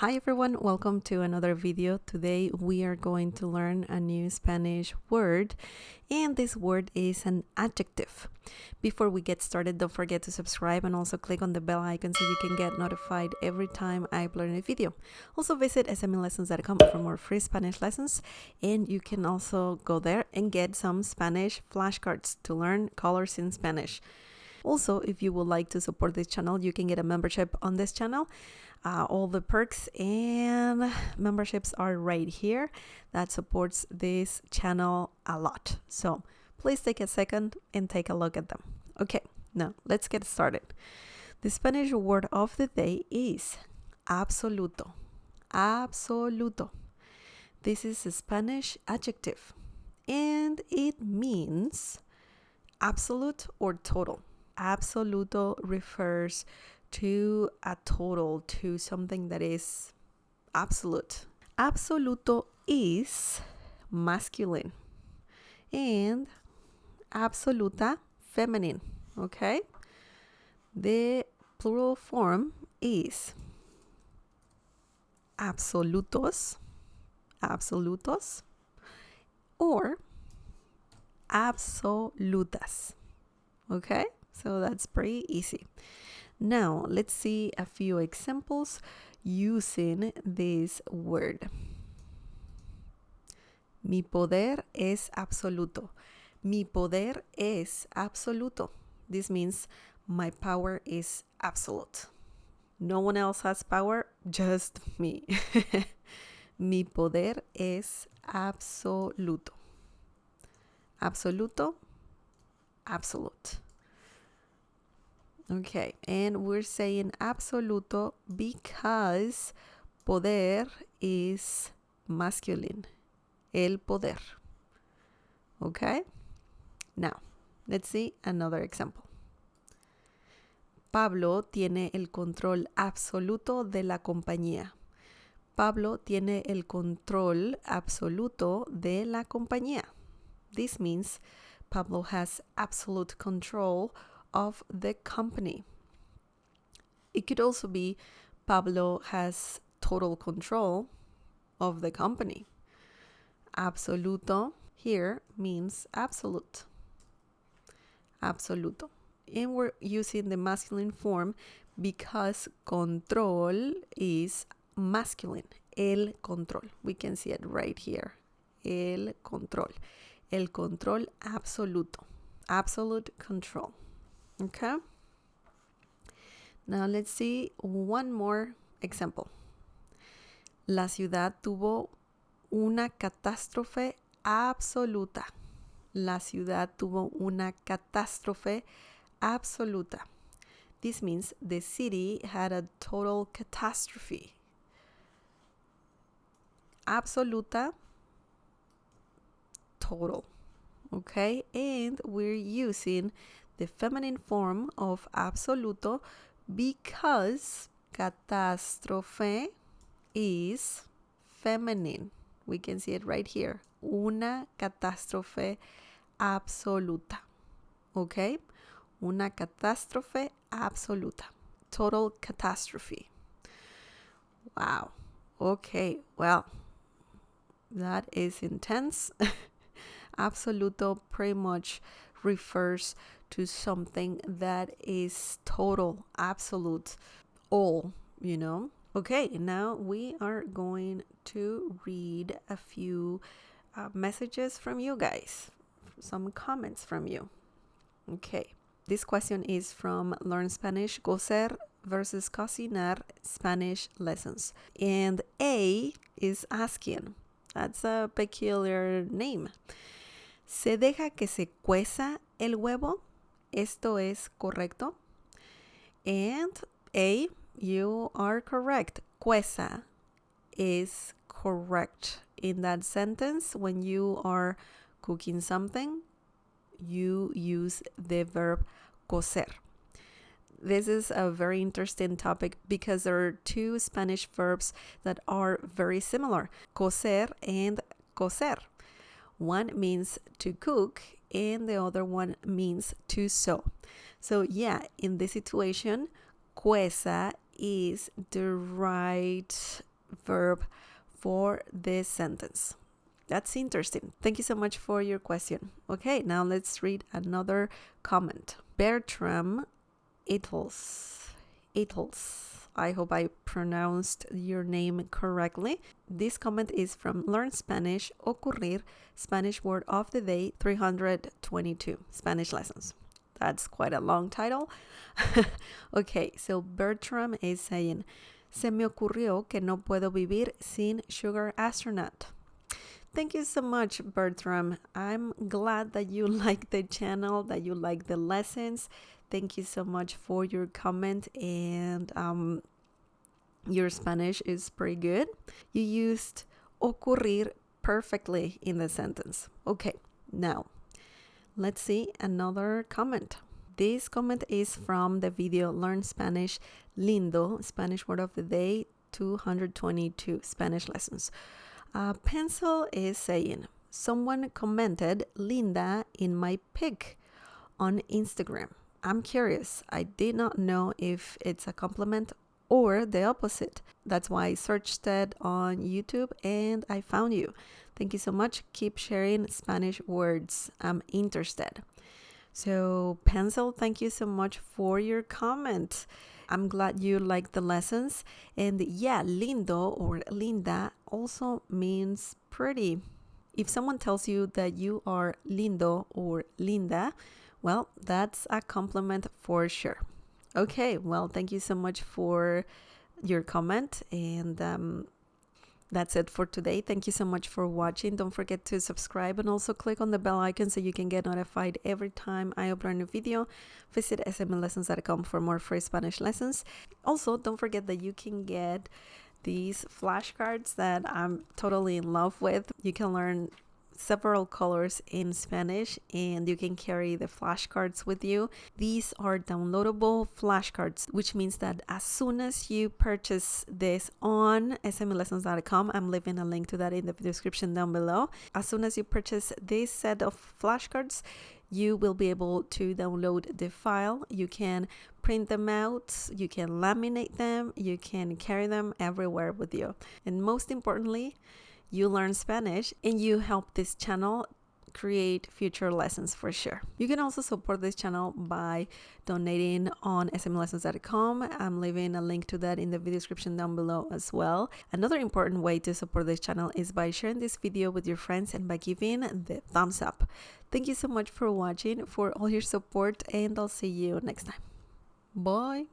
Hi everyone, welcome to another video. Today we are going to learn a new Spanish word, and this word is an adjective. Before we get started, don't forget to subscribe and also click on the bell icon so you can get notified every time I upload a video. Also visit smlessons.com for more free Spanish lessons, and you can also go there and get some Spanish flashcards to learn colors in Spanish. Also, if you would like to support this channel, you can get a membership on this channel. All the perks and memberships are right here. That supports this channel a lot. So please take a second and take a look at them. Okay, now let's get started. The Spanish word of the day is absoluto. Absoluto. This is a Spanish adjective, and it means absolute or total. Absoluto refers to a total, to something that is absolute. Absoluto is masculine and absoluta feminine, okay? The plural form is absolutos, absolutos, or absolutas, okay? So that's pretty easy. Now, let's see a few examples using this word. Mi poder es absoluto. Mi poder es absoluto. This means my power is absolute. No one else has power, just me. Mi poder es absoluto. Absoluto, absolute. Okay, and we're saying absoluto because poder is masculine. El poder. Okay? Now, let's see another example. Pablo tiene el control absoluto de la compañía. Pablo tiene el control absoluto de la compañía. This means Pablo has absolute control of the company. It could also be Pablo has total control of the company. Absoluto here means absolute. Absoluto. And we're using the masculine form because control is masculine. El control. We can see it right here. El control. El control absoluto. Absolute control. Okay. Now let's see one more example. La ciudad tuvo una catástrofe absoluta. La ciudad tuvo una catástrofe absoluta. This means the city had a total catastrophe. Absoluta, total. Okay, and we're using the feminine form of absoluto because catástrofe is feminine. We can see it right here. Una catástrofe absoluta. Okay? Una catástrofe absoluta. Total catastrophe. Wow. Okay, well, that is intense. Absoluto pretty much refers to something that is total, absolute, all, you know. Okay, now we are going to read a few messages from you guys, some comments from you. Okay, this question is from Learn Spanish, Coser versus Cocinar Spanish Lessons. And A is asking, that's a peculiar name. ¿Se deja que se cueza el huevo? ¿Esto es correcto? And A, you are correct. Cueza is correct. In that sentence, when you are cooking something, you use the verb cocer. This is a very interesting topic because there are two Spanish verbs that are very similar, cocer and cocer. One means to cook and the other one means to sew. So yeah, in this situation, cueza is the right verb for this sentence. That's interesting. Thank you so much for your question. Okay, now let's read another comment. Bertram Itels. I hope I pronounced your name correctly. This comment is from Learn Spanish, Ocurrir, Spanish Word of the Day 322, Spanish Lessons. That's quite a long title. Okay, so Bertram is saying, Se me ocurrió que no puedo vivir sin Sugar Astronaut. Thank you so much, Bertram. I'm glad that you like the channel, that you like the lessons. Thank you so much for your comment, and your Spanish is pretty good. You used ocurrir perfectly in the sentence. Okay, now let's see another comment. This comment is from the video Learn Spanish Lindo, Spanish Word of the Day 222, Spanish Lessons. Pencil is saying, someone commented Linda in my pic on Instagram. I'm curious. I did not know if it's a compliment or the opposite. That's why I searched it on YouTube and I found you. Thank you so much. Keep sharing Spanish words. I'm interested. So, Pencil, thank you so much for your comment. I'm glad you like the lessons. And yeah, lindo or linda also means pretty. If someone tells you that you are lindo or linda, well, that's a compliment for sure. Okay, well, thank you so much for your comment, and that's it for today. Thank you so much for watching. Don't forget to subscribe and also click on the bell icon so you can get notified every time I upload a new video. Visit smlessons.com for more free Spanish lessons. Also, don't forget that you can get these flashcards that I'm totally in love with. You can learn several colors in Spanish and you can carry the flashcards with you. These are downloadable flashcards, which means that as soon as you purchase this on smlessons.com, I'm leaving a link to that in the description down below. As soon as you purchase this set of flashcards, you will be able to download the file. You can print them out, you can laminate them, you can carry them everywhere with you. And most importantly, you learn Spanish and you help this channel create future lessons for sure. You can also support this channel by donating on smlessons.com. I'm leaving a link to that in the video description down below as well. Another important way to support this channel is by sharing this video with your friends and by giving the thumbs up. Thank you so much for watching, for all your support, and I'll see you next time. Bye.